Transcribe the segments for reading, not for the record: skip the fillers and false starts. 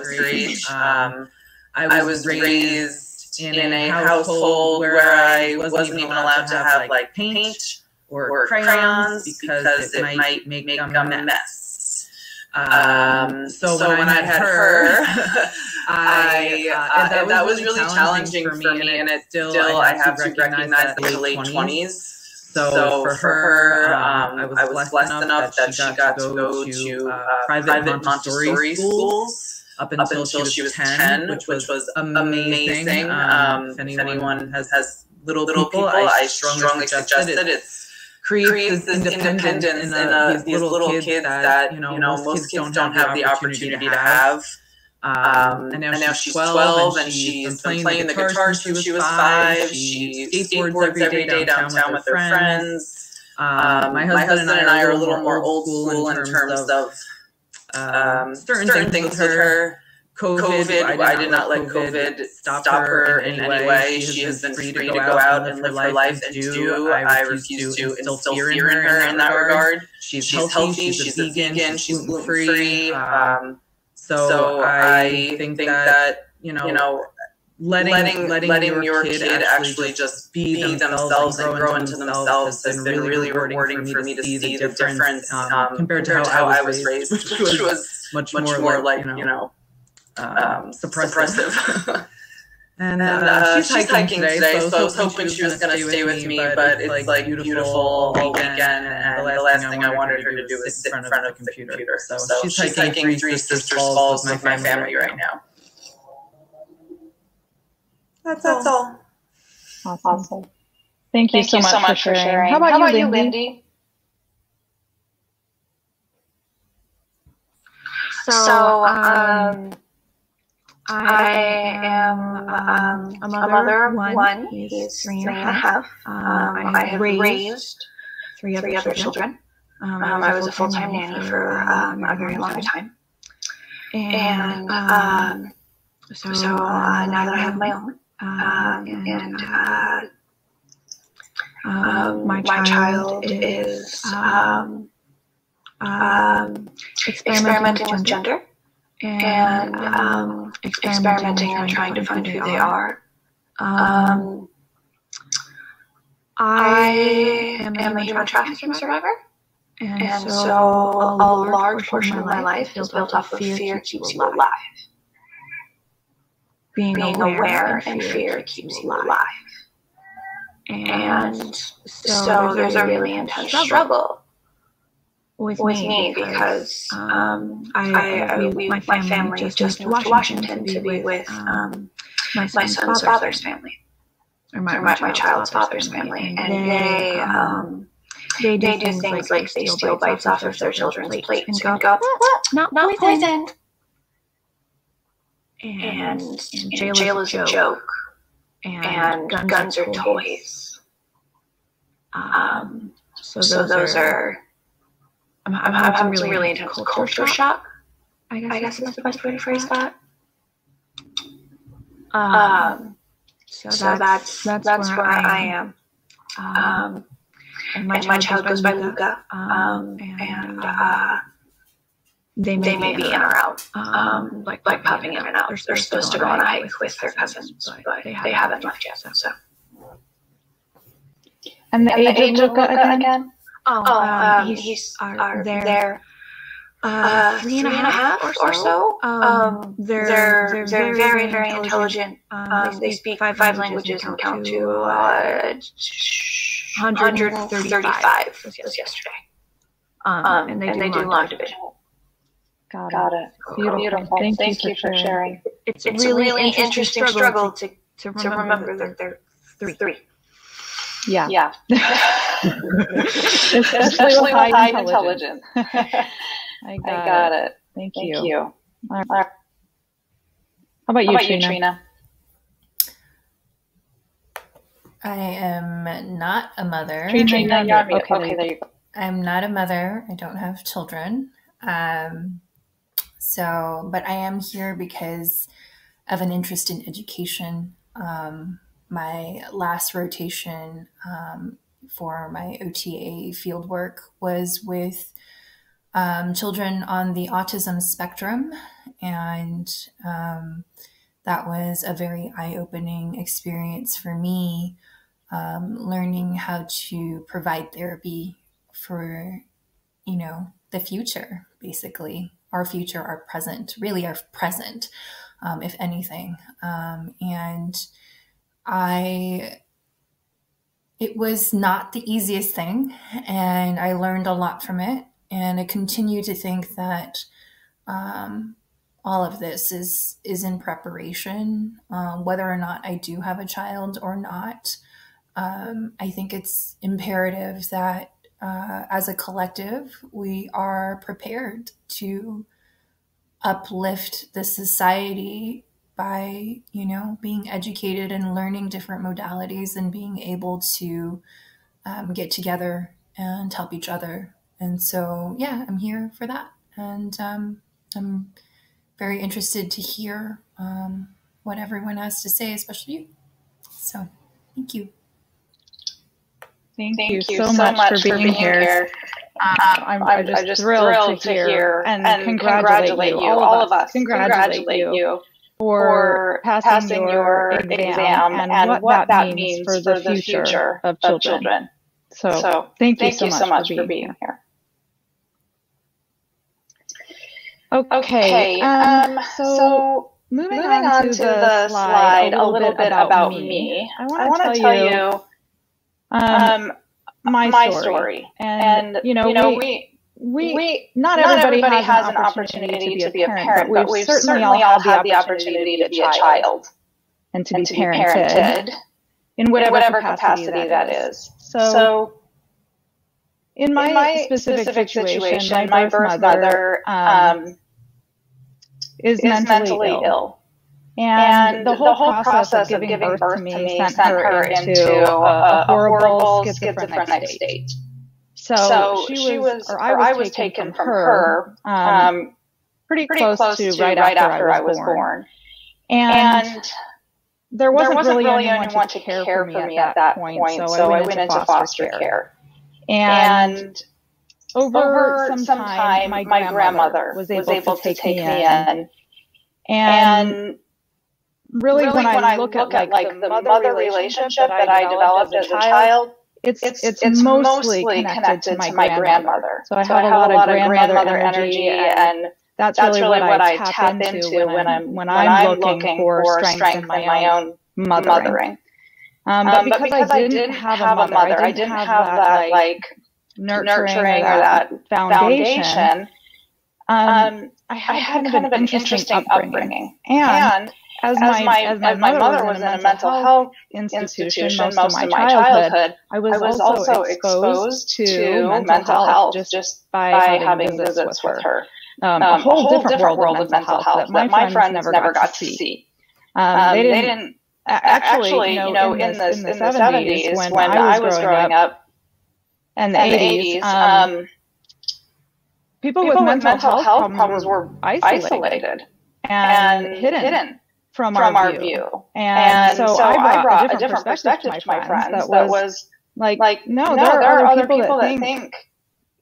great. I was raised in a household where I wasn't even allowed to have like paint or crayons because it might make a mess. So when I had her, that was really challenging for me, and it's still I have to recognize the late 20s. So for her, I was blessed enough that she got to go to private Montessori schools up until she was 10, which was amazing. If anyone has little people, I strongly suggest it. It creates this independence in these little kids that most kids don't have the opportunity to have. And now she's 12 and she's been playing the guitar since she was 5. She skateboards every day downtown with her friends. My husband and I are a little more old school in terms of certain things with her. COVID, I did not let COVID stop her in any way. She has been free to go out and live her life and do. I refuse to instill fear in her in that regard. She's healthy, she's a vegan, she's gluten-free. So I think that, letting your kid actually just be themselves and grow into themselves has been really rewarding for me to see the difference compared to how I was raised, which was much more like, suppressive. And she's hiking today, so I was hoping she was going to stay with me, but it's like beautiful all weekend, and the last thing I wanted her to do was sit in front of the computer. So she's hiking Three Sisters Falls with my family right now. That's all. Awesome. Thank you so much for sharing. How about you, Lindy? So, I am a mother of one. He's 3.5. I have raised three other children. I was a full-time nanny for a very long time. And so now that I have my own, my child is experimenting with gender. And experimenting and trying to find who they are. I am a human trafficking survivor, and so a large portion of my life is built off of fear keeps you alive. Being aware and fear keeps you alive. And so there's a really intense struggle with me because my family just moved to Washington to be with my son's father's family, or my child's father's family, and they do things like they steal bites off of their children's plates and go, not poisoned. And jail is a joke, and guns are toys. So those are. I'm having some really intense culture shock. I guess is the best way to phrase that. So that's where I am. And my child goes by Luca. And they may be in or out, like popping in and out. They're supposed to go on a hike with their cousins, but they haven't left yet. So. And the age of Luca again? He's they're 3.5 or so. They're very, very intelligent. They speak 5 languages and count to 135 was yesterday. And they do long division. Got it. Beautiful. Thank you for sharing. It's a really interesting struggle to remember that they're 3. Yeah. Especially with high intelligence. I got it. Thank you. All right. How about you, Trina? I am not a mother. Trina, okay, there you go. I'm not a mother. I don't have children. But I am here because of an interest in education. My last rotation for my OTA fieldwork was with children on the autism spectrum, and that was a very eye-opening experience for me, learning how to provide therapy for, the future, basically. Our future, our present, really our present, if anything. And it was not the easiest thing, and I learned a lot from it. And I continue to think that all of this is in preparation, whether or not I do have a child or not. I think it's imperative that as a collective, we are prepared to uplift the society by, being educated and learning different modalities and being able to get together and help each other. And so, yeah, I'm here for that. And I'm very interested to hear what everyone has to say, especially you. So, thank you. Thank you so much for being here. I'm just thrilled to hear and congratulate you, all of us, congratulate you for passing your exam and what that means for the future of children. So thank you so much for being here. Okay, so moving on to the slide a little bit about me. I want to tell you my story. And we not everybody has an opportunity to be a parent, but we've certainly all had the opportunity to be a child and to be parented in whatever capacity that is. So in my specific situation, my birth mother is mentally ill. And the whole process of giving birth to me sent her into a horrible schizophrenic state. So I was taken from her pretty close to right after I was born. And there wasn't really anyone to care for me at that point, so I went into foster care. And over some time, my grandmother was able to take me in. And really, when I look at the mother relationship that I developed as a child, it's mostly connected to my grandmother. So I have a lot of grandmother energy, and that's really what I tap into when I'm looking for strength in my own mothering. But because I didn't have a mother, I didn't have that nurturing or that foundation. I had kind of an interesting upbringing. And as my mother was in a mental health institution most of my childhood, I was also exposed to mental health just by having visits with her. A whole different world of mental health that my friends never got to see. They didn't actually, in the 70s when I was growing up, and the 80s, people with mental health problems were isolated and hidden from our view. And so I brought a different perspective to my friends that was no, there are other people that think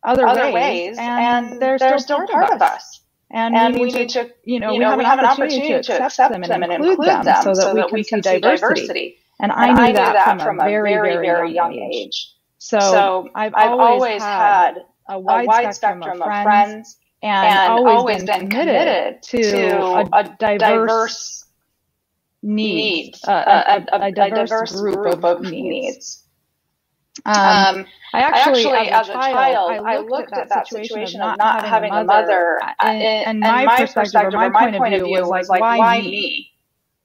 other ways, and they're still part of us. And we need to, we have an opportunity to accept them and include them so that we can see diversity. And I knew that from a very, very young age. So I've always had a wide spectrum of friends and always been committed to a diverse needs, a diverse group of needs. I actually, as a child, I looked at that situation of not having a mother, and my perspective or my point of view was why me?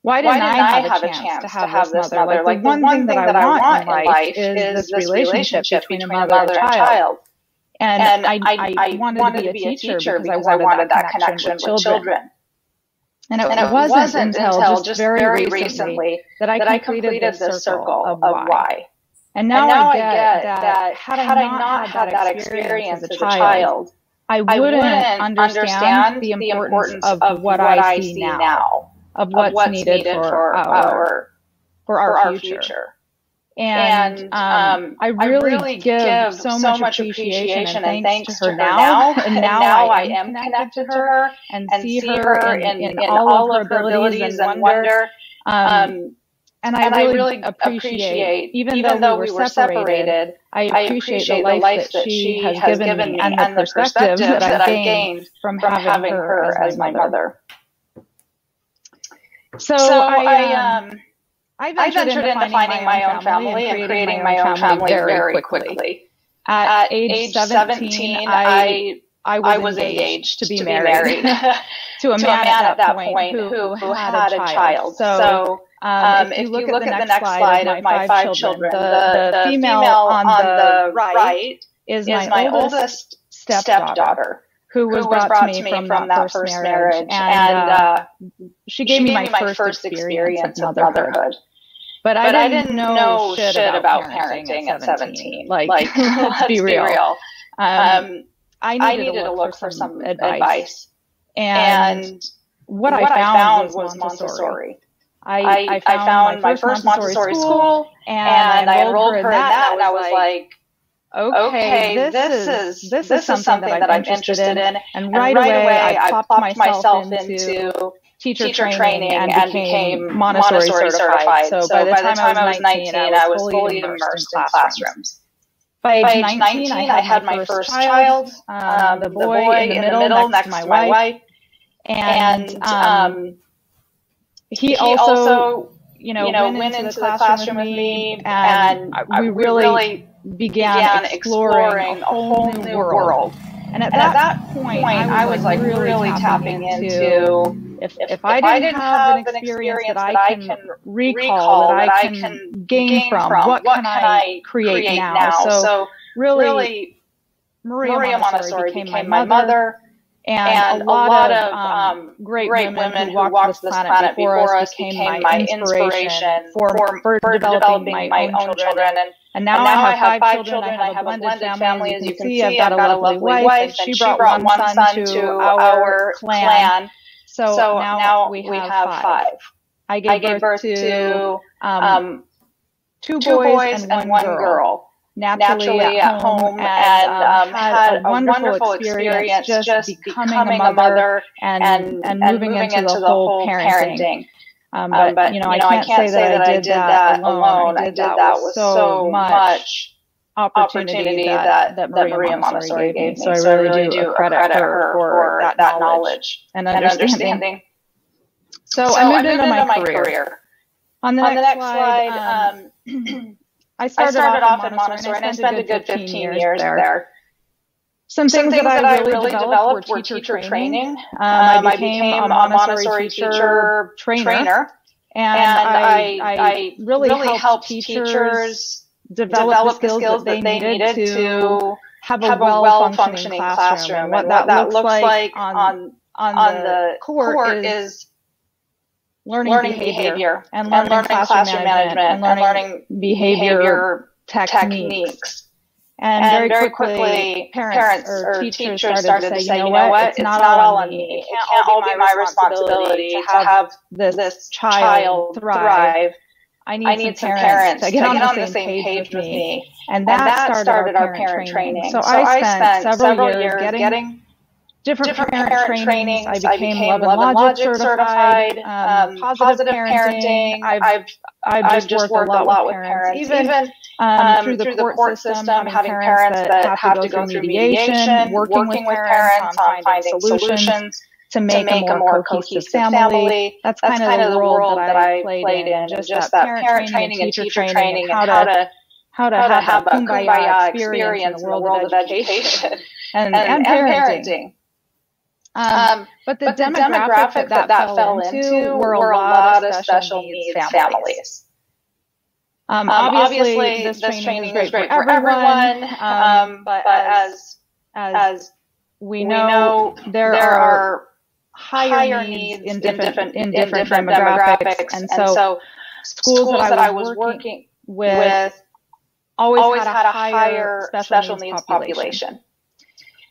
Why didn't I have a chance to have this mother? Like, the one thing that I want in life is this relationship between a mother and a child. And I wanted to be a teacher because I wanted that connection with children. And it wasn't until just very recently that I completed this circle of why. And now I get that had I not had that experience as a child, I wouldn't understand the importance of what I see now, of what's needed for our future. And I really give so much appreciation and thanks to her now. And now I am connected to her and see her in all of her abilities and wonder. And I really appreciate, even though we were separated, I appreciate the life that she has given me and the perspective that I've gained from having her as my mother. So I ventured into finding my own family and creating my own family very quickly. At age 17, I was engaged to be married to a man at that point who had a child. So if you look at the next slide of my 5 children, the female on the right is my oldest stepdaughter, who was brought to me from that first marriage. And she gave me my first experience of motherhood. But I didn't know shit about parenting at 17. Like let's be real. I needed to look for some advice. And what I found was Montessori. I found my first Montessori school, and I enrolled her in that, and I was like, okay, this is something that I'm interested in. And right away, I plopped myself into teacher training and became Montessori certified. So by the time I was 19, I was fully immersed in classrooms. By age 19, I had my first child, the boy in the middle next to my wife. And he also, went into the classroom with me, and we really began exploring a whole new world. And at that point, I was like really tapping into, if I didn't have an experience that I can recall, that I can gain from, what can I create now? So really, Maria Montessori became my mother. And a lot of great women who walked this planet before us became my inspiration for developing my own children. And now I have 5 children. I have a blended family. As you can see, I've got a lovely wife. And she brought one son to our clan. So now we have 5. I gave birth to 2 boys and 1 girl. Naturally at home, and had a wonderful experience just becoming a mother and moving into the whole parenting. But I can't say that I did that alone. I did that with so much opportunity that Maria Montessori gave me. So I really do credit her for that knowledge and understanding. So I moved into my career. On the next slide, I started off at Montessori, and I spent a good 15 years there. Some things that I really developed were teacher training. I became a Montessori teacher trainer, and I really helped teachers develop the skills that they needed to have a well-functioning classroom. What that looks like on the court is learning behavior and learning classroom management and learning behavior techniques. And very quickly, parents or teachers started to say, you know what, it's not all on me. It can't all be my responsibility to have this child thrive. I need some parents to get on the same page with me. And that started our parent training. So I spent several years getting different parent trainings. I became Love and Logic certified, positive parenting. I've just worked a lot with parents, even through the court system, having parents that have to go through mediation, working with parents on finding solutions to make a more cohesive family. That's kind of the world that I played in, just that parent training and teacher training, and how to have a kumbaya experience in the world of education and parenting. But the demographic that fell into were a lot of special needs families. Obviously, this training is great for everyone, but as we know, there are higher needs in different demographics, and so schools that I was working with always had a higher special needs population.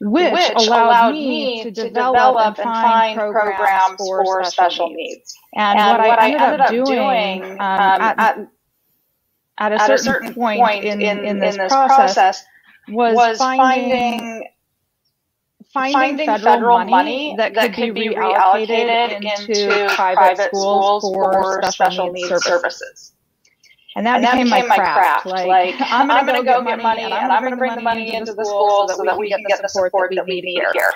Which allowed me to develop and find programs for special needs. And what I ended up doing at a certain point in this process was finding federal money that could be reallocated into private schools for special needs services. And that became my craft. Like, I'm going to go get money, and I'm going to bring the money into the schools so that we can get the support that we need here.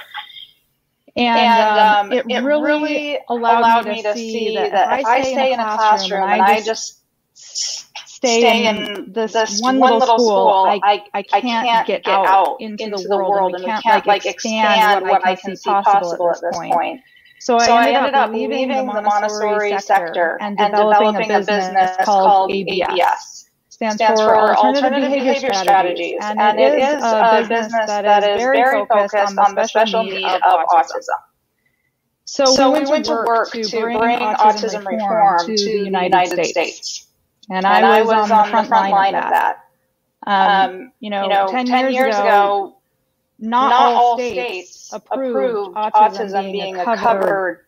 And it really allowed me to see that if I stay in a classroom and I just stay in this one little school, I can't get out into the world, and we can't like expand what I can see possible at this point. So I ended up leaving the Montessori sector and developing a business called ABS. Stands for Alternative Behavior Strategies. And it is a business that is very focused on the special need of autism. So we went to work to bring autism reform to the United States. And I was on the front line of that. 10 years ago, not all states approved autism being a covered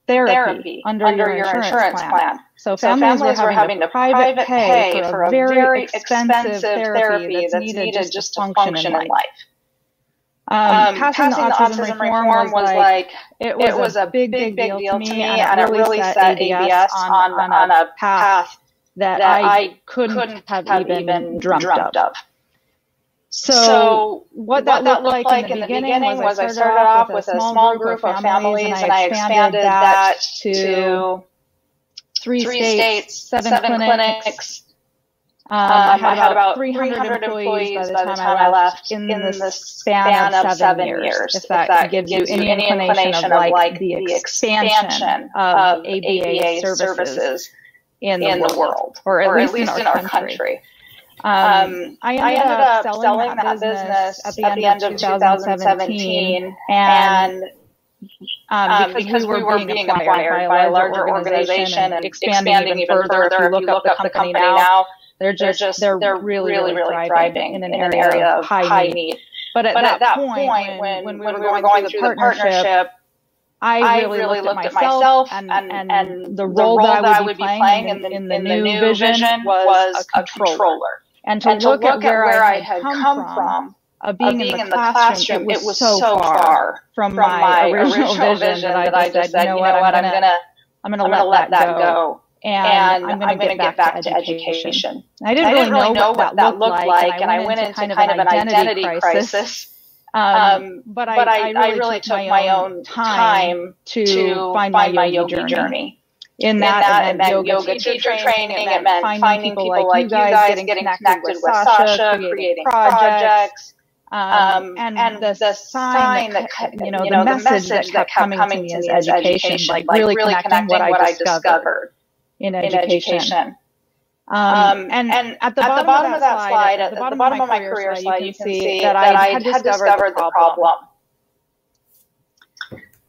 therapy under your insurance plan. So families were having to private pay for a very expensive therapy that's needed just to function in life. Passing the autism reform was like, it was a big deal to me, and it really set ABS on a path that I couldn't have even dreamt of. So what that looked like in the beginning was I started off with a small group of families, and I expanded that to 3 states, 7 clinics. I had about 300 employees by the time I left in the span of 7 years, if that gives you any inclination of like the expansion of ABA services in the world, or at least in our country. I ended up selling that business at the end of 2017, and because we were being acquired by a larger organization and expanding even further. If you look up the company now, they're really thriving in an area of high need. But at that point, when we were going through the partnership, I really looked at myself and the role that I would be playing in the new vision was a controller. And to look at where I had come from, being in the classroom, it was so far from my original vision that I just said, you know what, I'm gonna let that go. And I'm going to get back to education. I didn't really know what that looked like, and I went into kind of an identity crisis. But I really took my own time to find my yogi journey. In that, it meant yoga teacher training. It meant finding people like you guys, getting connected with Sasha, creating projects. And the sign that, the message that kept coming to me is education, like really connecting what I discovered in education. And at the bottom of that slide, at the bottom of my career slide, you can see that I had discovered the problem.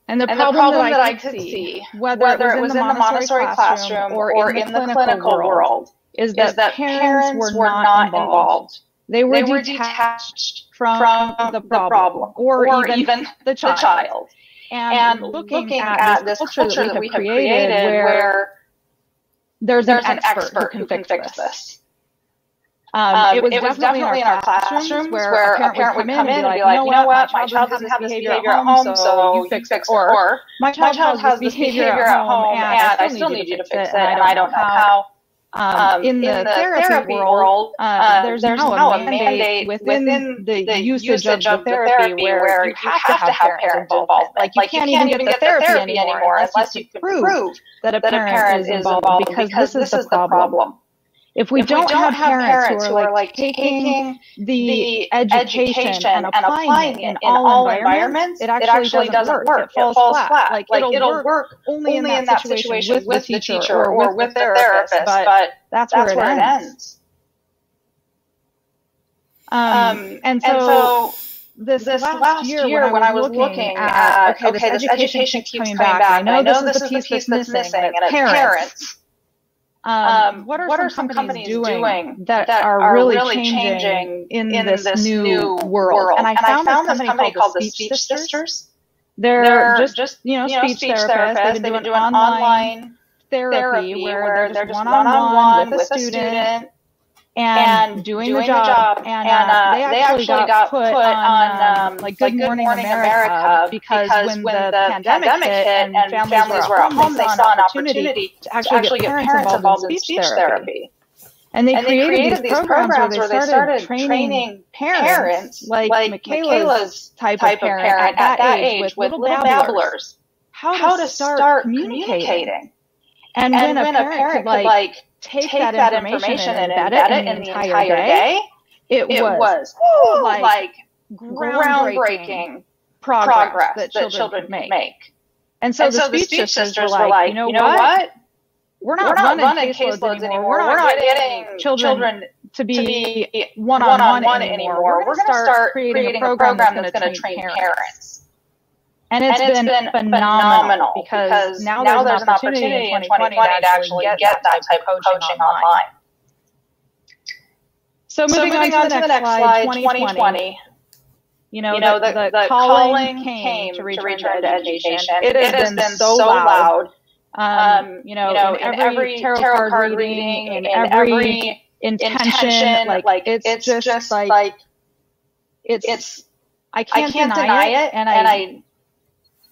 And the problem that I could see, whether it was in the Montessori classroom or in the clinical world, is that parents were not involved. They were detached from the problem, or even the child. And looking at this culture that we have created where there's an expert who can fix this. It was definitely in our classrooms where a parent would come in and be like, you know what, my child doesn't have this behavior at home, so you fix it. Or my child has this behavior at home, and I still need you to fix it, and I don't know how. In the therapy world, there's now a mandate within the usage of the therapy where you have to have parent involvement. Like, you can't even get the therapy anymore unless you can prove that a parent is involved, because this is the problem. If we don't have parents who are like taking the education and applying it in all environments, it actually doesn't work. It falls flat. Like it'll work only in that situation with the teacher or with the therapist, but that's where it ends. And so this last year when I was looking at, okay, this education keeps coming back, I know this is the piece that's missing, and it's parents. What are some companies doing that are really changing in this new world? And I found this company called the Speech Sisters. They're just speech therapists. They've been doing online therapy where they're just one-on-one with a student. and doing the job. And they actually got put on like Good Morning America because when the pandemic hit and families were at home, they saw an opportunity to actually get parents involved in speech therapy. And they created these programs where they started training parents, like Michaela's type of parent at that age with little babblers, how to start communicating. And when a parent could like take that information and embed it in the entire day, it was like groundbreaking progress that children could make. And so the speech sisters were like, you know what? We're not running caseloads anymore. We're not getting children to be one-on-one anymore. We're going to start creating a program that's going to train parents. And it's been phenomenal because now there's an opportunity in 2020 to actually get that type of coaching online. So moving on to the next slide, 2020. You know, the calling came to return to education. It has been so loud. You know, in every tarot card reading, in every intention, like it's just like it's I can't deny it,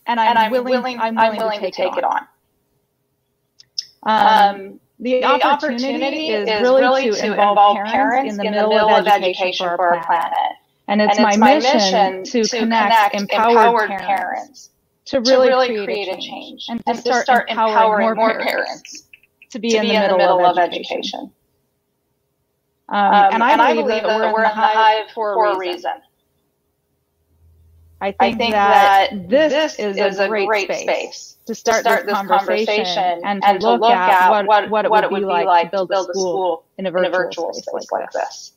and I'm willing to take it on. The opportunity is really to involve parents in the middle of education for our planet, and it's my mission to connect empowered parents to really create a change and to start empowering more parents to be in the middle of education. And I believe that we're in the hive for a reason. I think that this is a great space to start this conversation and to look at what it would be like to build a school in a virtual space like this.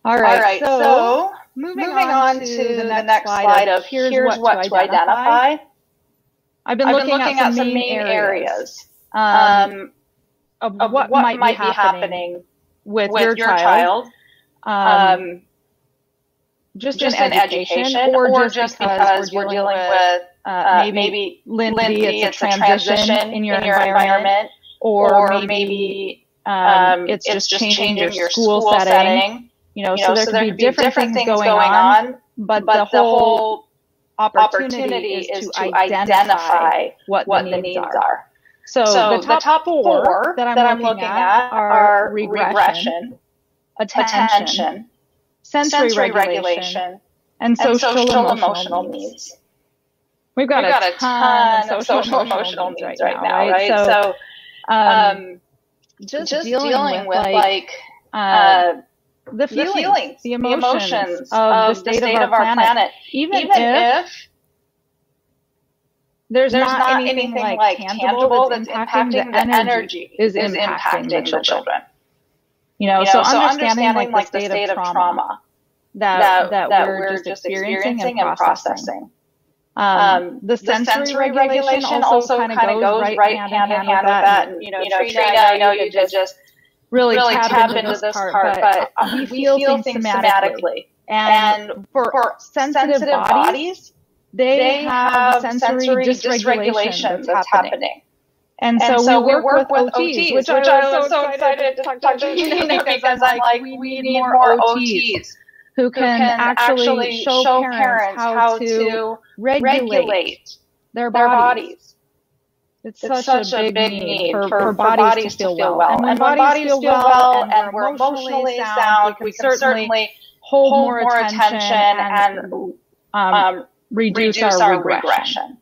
All right, so moving on to the next slide of here's what to identify. I've been looking at some main areas of what might be happening with your child. Just in education, or just because we're dealing with maybe Lindy, it's a transition in your environment, or maybe it's just changing your school setting. You know, so there could be different things going on, but the whole opportunity is to identify what the needs are. So the top four that I'm looking at are regression, attention, sensory regulation, and social emotional needs. We've got a ton of social emotional needs right now, right? So just dealing with like the feelings, the emotions of the state of our planet, even if there's not anything like tangible that's impacting the energy is impacting the children. You know, so understanding like the state of trauma that we're just experiencing and processing. The sensory regulation also kind of goes right hand in hand with that. And, you know, Trina, I know you did just really tap into this part, but we feel things somatically. And for sensitive bodies, they have sensory dysregulation that's happening. And so we work with OTs, which I was so excited to talk to you because I'm like, we need more OTs who can actually show parents how to regulate their bodies. It's such a big need for bodies to feel well. And when bodies feel well and we're emotionally sound, we can certainly hold more attention and reduce our regression.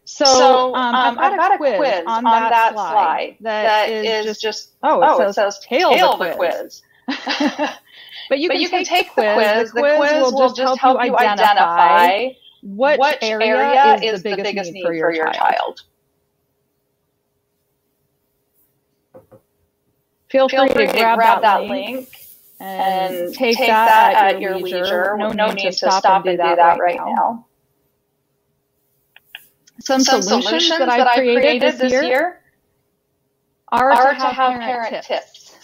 So I've got a quiz on that slide that is just it says tail the quiz. But you can take the quiz. The quiz will just help you identify which area is the biggest need for your child. Feel free to grab that link and take that at your leisure. No need to stop and do that right now. Some solutions that I created this year are to have parent tips.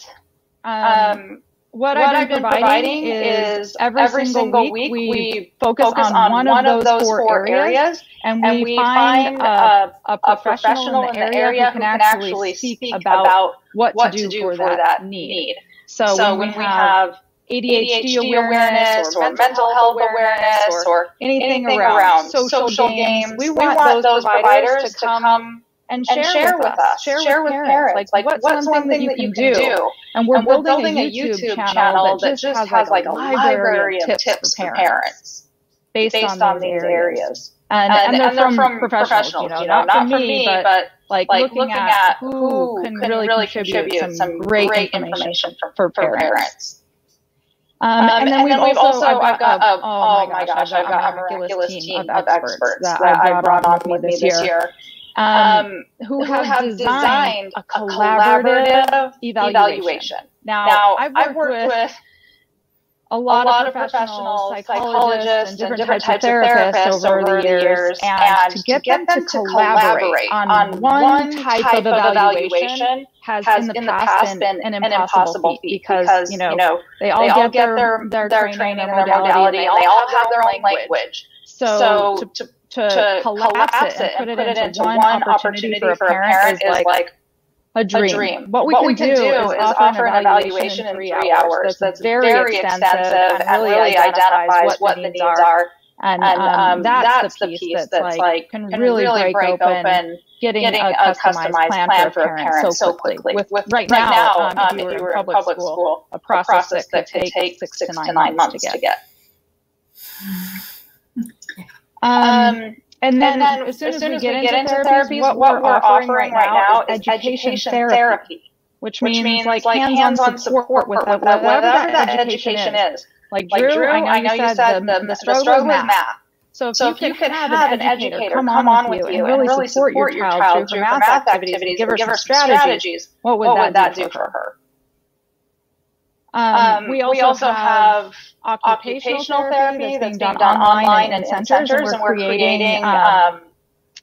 what I've been providing is every single week we focus on one of those four areas, and we find a professional in the area who can actually speak about what to do for that need. So when we have ADHD awareness or mental health awareness or anything around social games, we want those providers to come and share with us, share with parents, like what's something that you can do. And we're building a YouTube channel that just has like a library of tips for parents based on these areas. And they're from professionals, not from me, but like looking at who can really contribute some great information for parents. And then we've also, I've got a miraculous team of experts that I brought on with me this year. Who have designed a collaborative evaluation. Now I've worked with a lot of professional psychologists and different types of therapists over the years, and to get them to collaborate on one type of evaluation has in the past been an impossible feat because they all get their training and their modality, and they all have their own language. So to collapse it and put it into one opportunity for a parent is like a dream. What we can do is offer an evaluation in 3 hours that's very extensive and really identifies what the needs are. And that's the piece that's like can really break open getting a customized plan for a parent so quickly. With right now, if you were in public school, a process that could take 6 to 9 months to get. And then as soon as we get into therapies, what we're offering right now is education therapy, which means like hands-on support with whatever that education is. Like Drew, I know you said the struggle with math. So if you could have an educator come on with you and really support your child through her math activities, give her strategies, what would that do for her? We also have occupational therapy that's being done online and in centers, and we're creating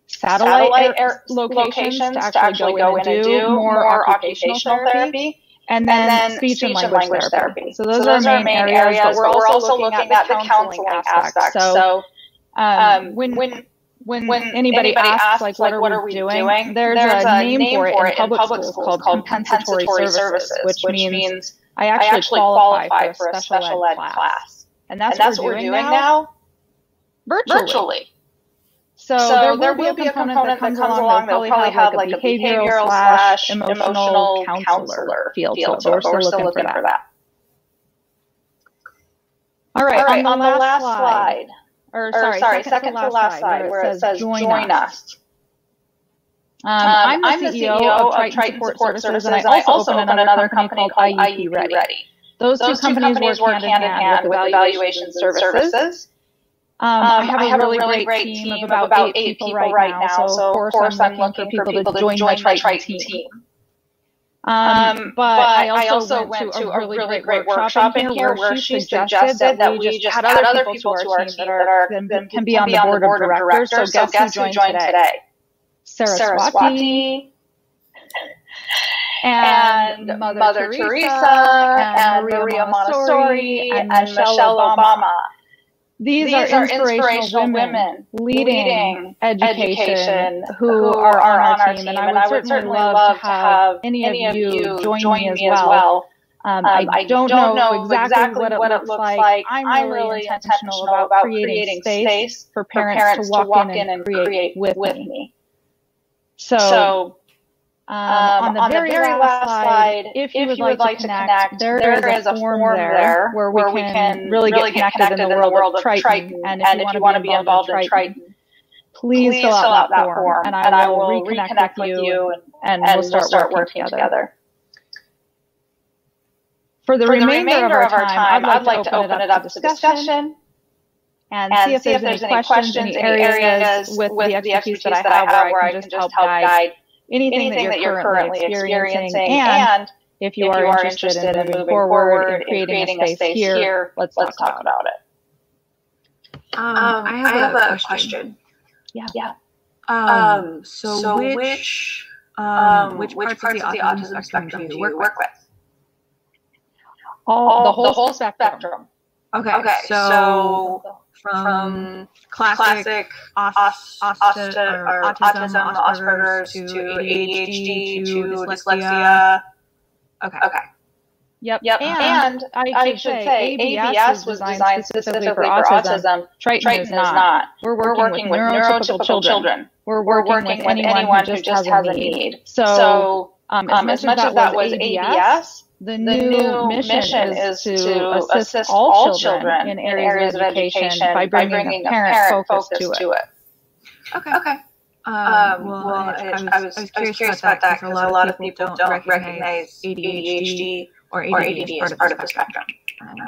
satellite locations to actually go in and do more occupational therapy, and then speech and language therapy. So those are our main areas, but we're also looking at the counseling aspect. So when anybody asks, like, what are we doing? There's a name for it in public schools called compensatory services, which means I actually qualify for a special ed class. And that's what we're doing now virtually. So there will be a component that comes along. They'll probably have like a behavioral / emotional counselor field. So we're still looking for that. All right, on the last slide. Second to last slide, where it says join us. I'm the CEO of Triton Support Services, and I also own another company called IEP Ready. Those two companies work hand in hand with evaluation services. I have a really great team of about 8 people right now, so of course I'm looking for people to join my Triton team. But I also went to a really great workshop in here where she suggested that we just add other people to our team that can be on the board of directors. So guess who joined today? Saraswati and Mother Teresa and Maria Montessori and Michelle Obama. These are inspirational women leading education who are on our team, and I would certainly love to have any of you join me as well. I don't know exactly what it looks like. I'm really intentional about creating space for parents to walk in and create with me. So on the very last slide, if you would like to connect, there is a form there where we can really get connected in the world of Triton. And if you want to be involved in Triton, please fill out that form, and I will reconnect with you, and we'll start working together. For the remainder of our time, I'd like to open it up to discussion and see if there's any questions in the areas with the expertise that I have where I can just help guide anything that you're currently experiencing. And if you are interested in moving forward and creating a space here, let's talk about it. I have a question. Yeah. So which parts of the autism spectrum do you work with? The whole spectrum. Okay. So from classic autism, Asperger's to ADHD to dyslexia. Okay. Yep. And I should say ABS was designed specifically for autism. Triton is not. We're working with neurotypical children. We're working with anyone who just has a need. So as much as that was ABS, the new mission is to assist all children in areas of education by bringing a parent focus to it. Okay. I was curious about that because a lot of people don't recognize ADHD or ADD as part of the spectrum.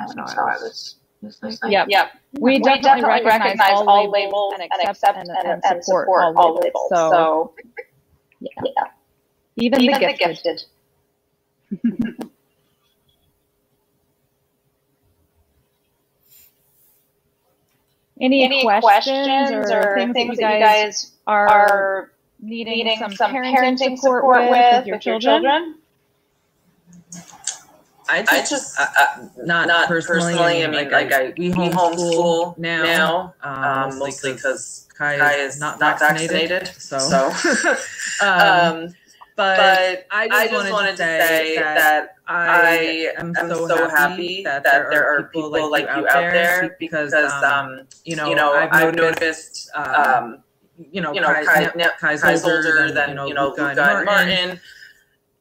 So I was Yep. We definitely recognize all labels and accept and support all labels. So, yeah. Even the gifted. Any questions or things that you guys are needing some parenting support with your children? I just not personally. I mean, we homeschool now, mostly because Kai is not vaccinated. So, but I just wanted to say that I am so happy that there are people like you out there because I've noticed Kai's older than Luca and Martin.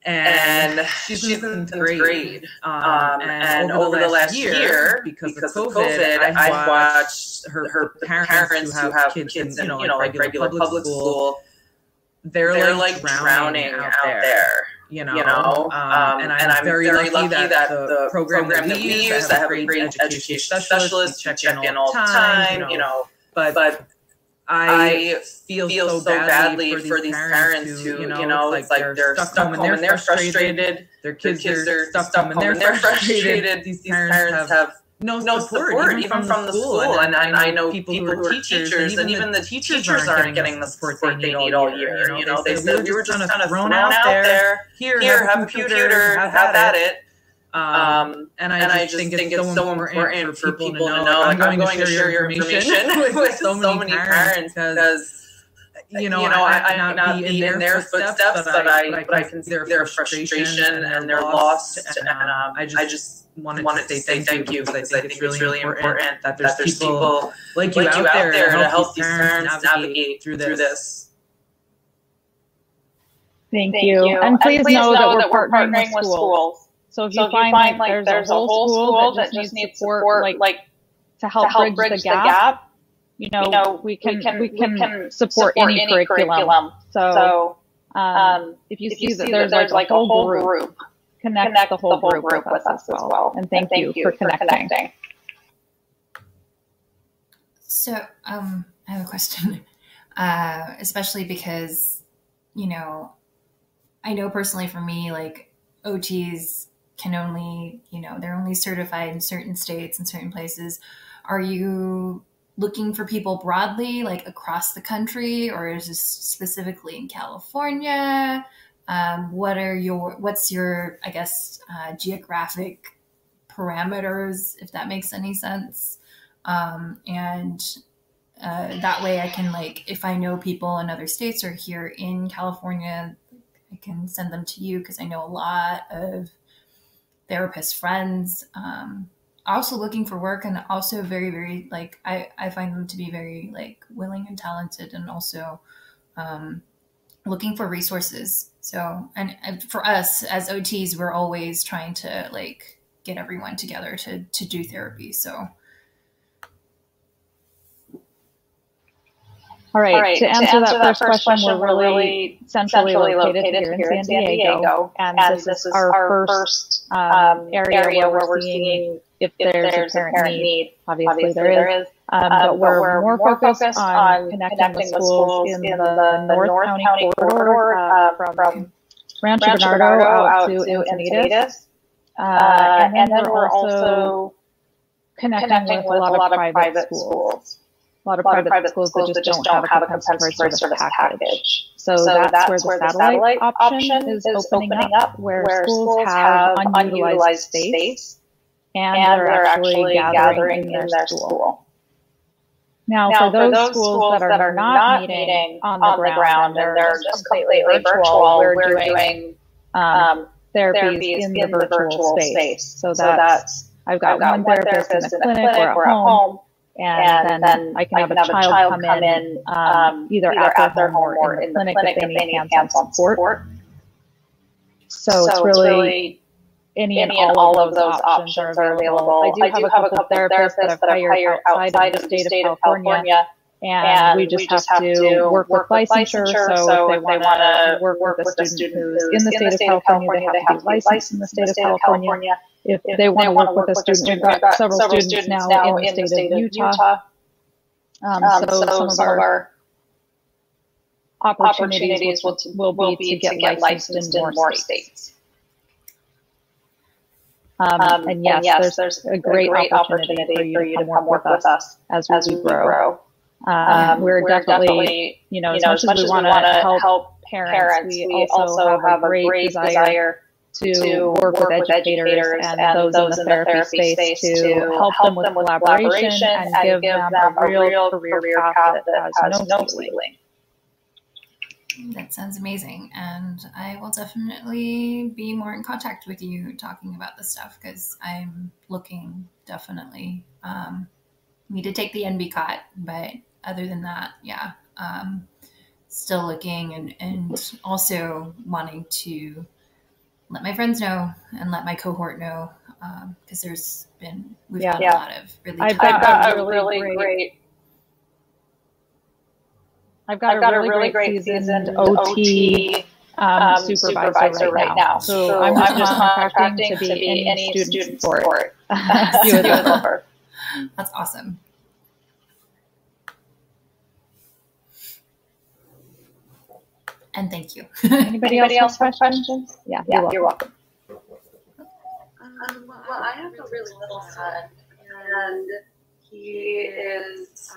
And she's in 10th grade. And over the last year, because of COVID, I've watched her parents who have kids in regular public school. They're like drowning out there. And I'm very lucky that the program that we use, I have a great education specialist who check in all the time. But I feel so badly for these parents who, it's like they're stuck home and they're frustrated. Their kids are stuck home and they're frustrated. These parents have no support even from the school. And I know people who are teachers, and even the teachers aren't getting the support they need all year. They said we were just kind of thrown out there. Here, have a computer, have at it. And I just think it's so important for people to know. Like, I'm going to share your information with so many parents because, I might not be in their footsteps, but I can see their frustration and their loss. And I just wanted to say thank you because I think it's really important that there's people like you out there to help these parents navigate through this. Thank you. And please know that we're partnering with schools. So if you find like there's a whole school that just needs support, like to help bridge the gap, we can support any curriculum. So if you see that there's like a whole group, connect the whole group with us as well. And thank you for connecting. So I have a question, especially because, I know personally for me, like OTs can only, they're only certified in certain states and certain places. Are you looking for people broadly, like across the country, or is this specifically in California? What's your, I guess, geographic parameters, if that makes any sense? And that way I can, like, if I know people in other states or here in California, I can send them to you because I know a lot of therapist friends, also looking for work, and also very, very, like, I find them to be very, like, willing and talented, and also looking for resources. So, and for us as OTs, we're always trying to, like, get everyone together to do therapy. So. All right. To answer that first question, we're really centrally located here in San Diego. And this is our first area where we're seeing if there's a parent need. Obviously there is. But we're more focused on connecting with schools in the North County corridor from Rancho Bernardo out to Encinitas. And then we're also connecting with a lot of private schools. A lot of private schools that just don't have a compensatory service package. So that's where the satellite option is opening up, where schools have unutilized space and they're actually gathering in their school. Now, for those schools that are not meeting on the ground and they're just completely virtual, we're doing therapies in the virtual space. So that's, I've got one therapist in the clinic or at home, and then I can have a child come in either at their home or in the clinic if they need hands-on support. So it's really any and all of those options are available. I do have a couple therapists that I've hired outside of the state of California, and we just have to work with licensure. So if they want to work with a student who's in the state of California, they have to be licensed in the state of California. If they want to work with a student, we've got several students now in the state of Utah. So some of our opportunities will be to get licensed in more states. And yes, there's a great opportunity for you to come work with us as we grow. We're definitely, as much as we want to help parents, we also have a great desire to work with educators and those in the therapy space to help them with collaboration and give them a real career path that has no ceiling. That sounds amazing. And I will definitely be more in contact with you talking about this stuff, because I'm looking definitely me to take the NBCOT. But other than that, yeah, still looking and also wanting to let my friends know and let my cohort know, because we've had a lot of really I've got a really great seasoned OT supervisor right now. So I'm just contracting to be any student support. That's awesome. And thank you. Anybody else have questions? Yeah, you're welcome. Well, I have a really little son, and he is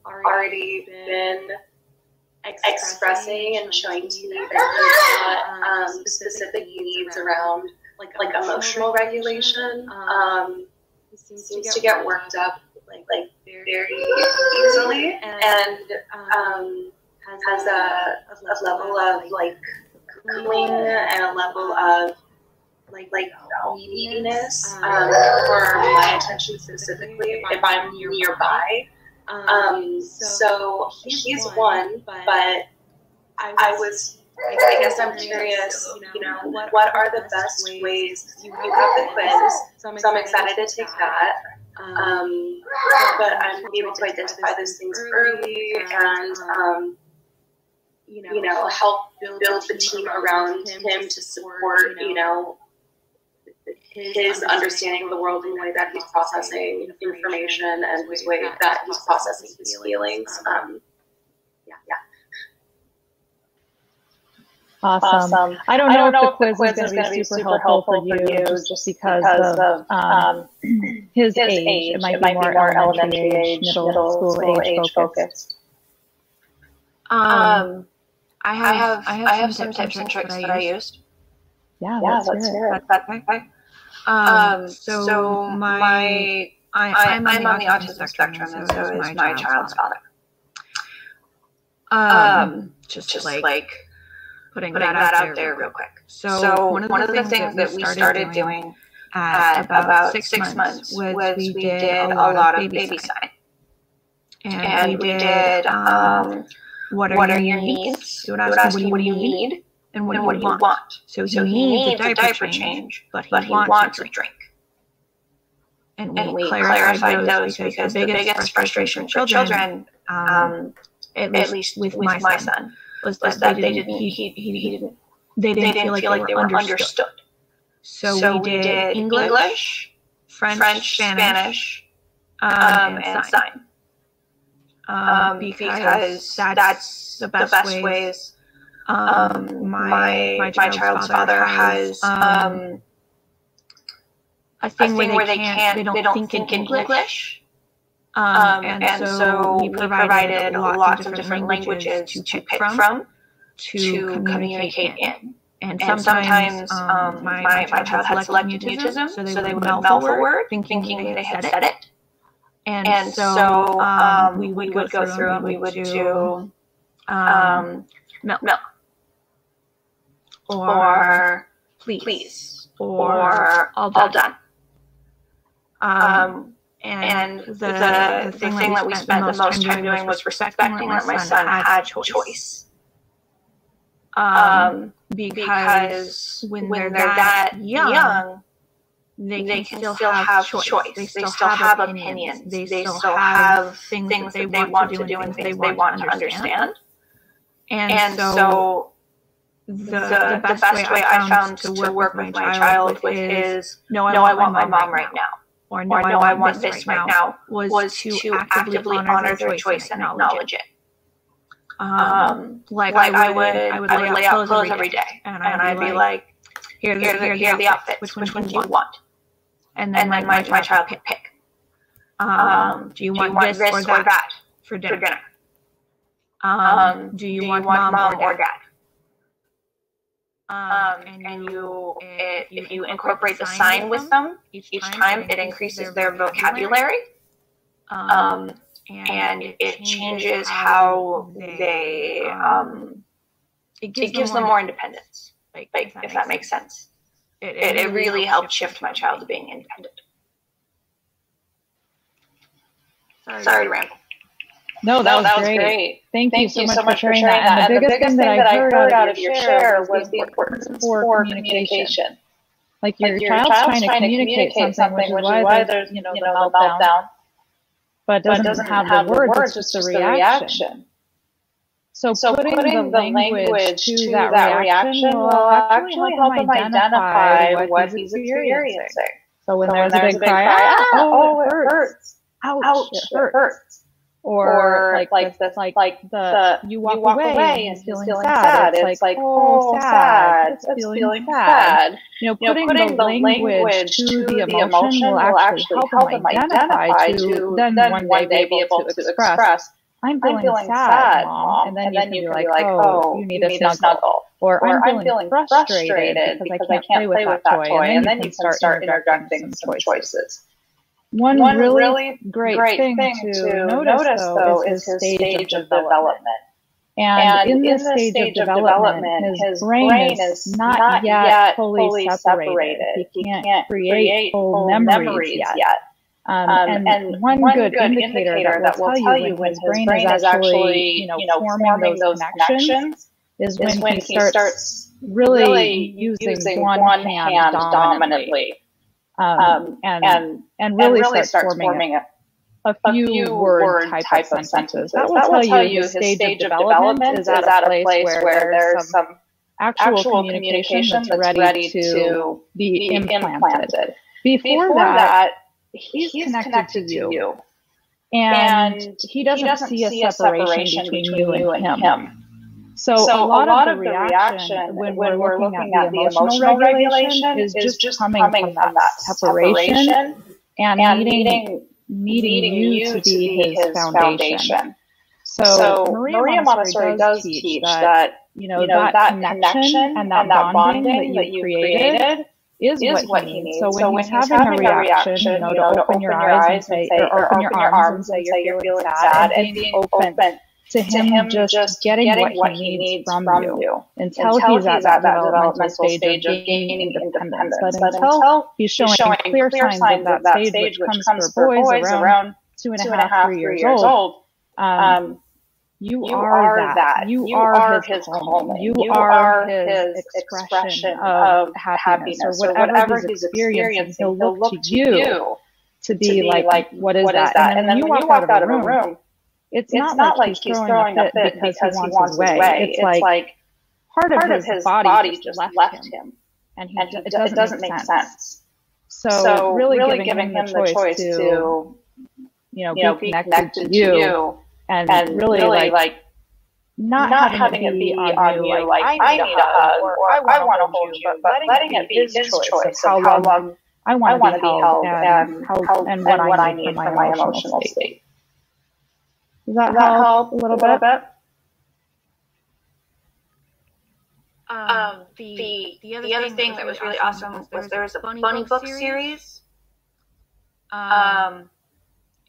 already been expressing and showing to me that he's got specific needs around like emotional regulation. He seems to get worked up like very easily, and has a level of like cooling and a level of like neediness for my attention specifically if I'm nearby. So he's one, but I guess I'm curious, what are the best ways? You have the quiz, so I'm excited to take that. But I'm able to identify those things early and help build the team around him to support, his understanding of the world and the way that he's processing information and his way that he's processing his feelings. Awesome. I don't know if the quiz is going to be super helpful for you just because of his age. It might be more elementary age, middle school age focused. I have some tips and tricks that I used. Yeah, let's hear it. So I'm on the autism spectrum, and so is my child's father. Just like putting that out there real quick. So one of the things that we started doing at about 6 months was we did a lot of baby sign. And we did what are your needs? You would ask him, what do you need? And what do you want? So he needs a diaper change, but he wants a drink. And we clarified those because the biggest frustration for children, at least with my son, was that they didn't feel like they were understood. So we did English, French, Spanish, and sign. Because that's the best ways. My child's father has a thing where they don't think in English. And so we provided lots of different languages to pick from to communicate in. And sometimes my child had selective mutism, so they would mouth a word thinking they had said it. And so we would go through and we would do milk, or please, or all done. And the thing that we spent the most time doing was respecting that my son had choice. Because when they're that young, they can still have choice. They still have opinions. They still have things that they want to do and things they want to understand. And so the best way I found to work with my child with is, no, I want my mom right now. Or no, I want this right now, was to actively honor their choice and acknowledge it. Like I would lay out clothes every day, and I'd be like, here are the outfits. Which one do you want? And then my child could pick. Do you want this or that for dinner? Do you want mom or dad? And if you incorporate the sign with them each time, it increases their vocabulary, and it changes how they. It gives them more independence, like if that makes sense. It really helped shift my child to being independent. Sorry to ramble. No, that was great. Thank you so much for sharing that. And the biggest thing that I heard out of your share was the importance for communication. Like your child's trying to communicate something, which is why there's the meltdown, but doesn't have the words, it's just a reaction. So putting the language to that reaction will actually help them identify what he's experiencing. So when there's a big cry, oh, it hurts. Ouch, it hurts. Or you walk away and feeling sad. It's like, oh, sad. It's feeling sad. Putting the language to the emotion will actually help them identify to then one day be able to express, I'm feeling sad, Mom. And then you can be like, oh, you need a snuggle. Or I'm feeling frustrated because I can't play with that toy. And then you can start interjecting some choices. One really great thing to notice, though, is his stage of development. And in this stage of development, his brain is not yet fully separated. He can't create full memories yet. And one good indicator that will tell you when his brain is actually forming those connections is when he starts really using one hand dominantly. And really start forming a few word type of sentences. That will tell you his stage of development is at a place where there's some actual communication that's ready to be implanted. Before that, he's connected to you. And he doesn't see a separation between you and him. So a lot of the reaction when we're looking at the emotional regulation is just coming from that separation and needing you to be his foundation. So Maria Montessori does teach that that connection and that bonding that you created is what he needs. So when he's having a reaction, to open your eyes and say, or open your arms and say you're feeling sad, and being open to him just getting what he needs from you until he's at that developmental stage of gaining independence. But until he's showing clear signs of that stage, which comes for boys around 2.5, 3 years old, you are that. You are his home. You are his expression of happiness or whatever he's experiencing. He'll look to you to be like, what is that? And then when you walk out of a room, it's not like he's throwing a fit because he wants his way. It's like part of his body just left him. And it doesn't make sense. So really giving him the choice to, be connected to you and really like not having it be on you like, I need a hug or I want to hold you, but letting it be his choice of how long I want to be held and what I need from my emotional state. Does that help a little bit? The other thing that was really awesome was there was a bunny book series.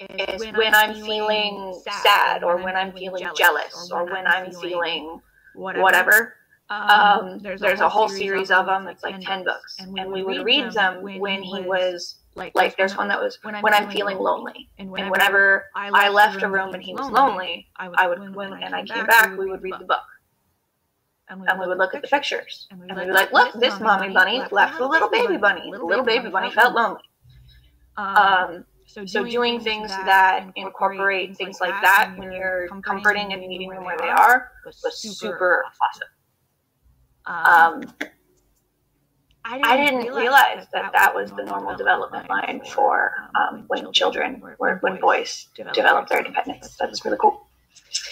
Is when I'm feeling sad, or when I'm feeling jealous, or when I'm feeling whatever. There's a whole series of them. It's like 10 books, and we would read them when he was like, there's one that was when I'm feeling lonely, and whenever I left a room and he was lonely, when I came back, we would read the book, and we would look at the pictures, and we'd be like, look, this mommy bunny left the little baby bunny. The little baby bunny felt lonely. So doing things that incorporate things like that when you're comforting and meeting them where they are was super awesome. I didn't realize that was the normal development line for when boys develop their independence. That's really cool.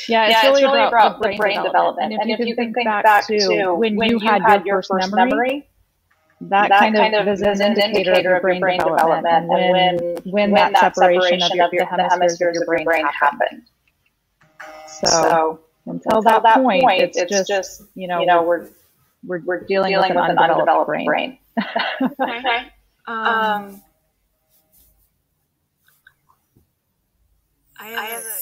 Yeah, it's really about the brain development. And if you can think back to when you had your first memory, that kind of is an indicator of your brain development, and when that separation of the hemispheres of your brain happened. So until that point, it's just we're dealing with an undeveloped brain. Okay. I have a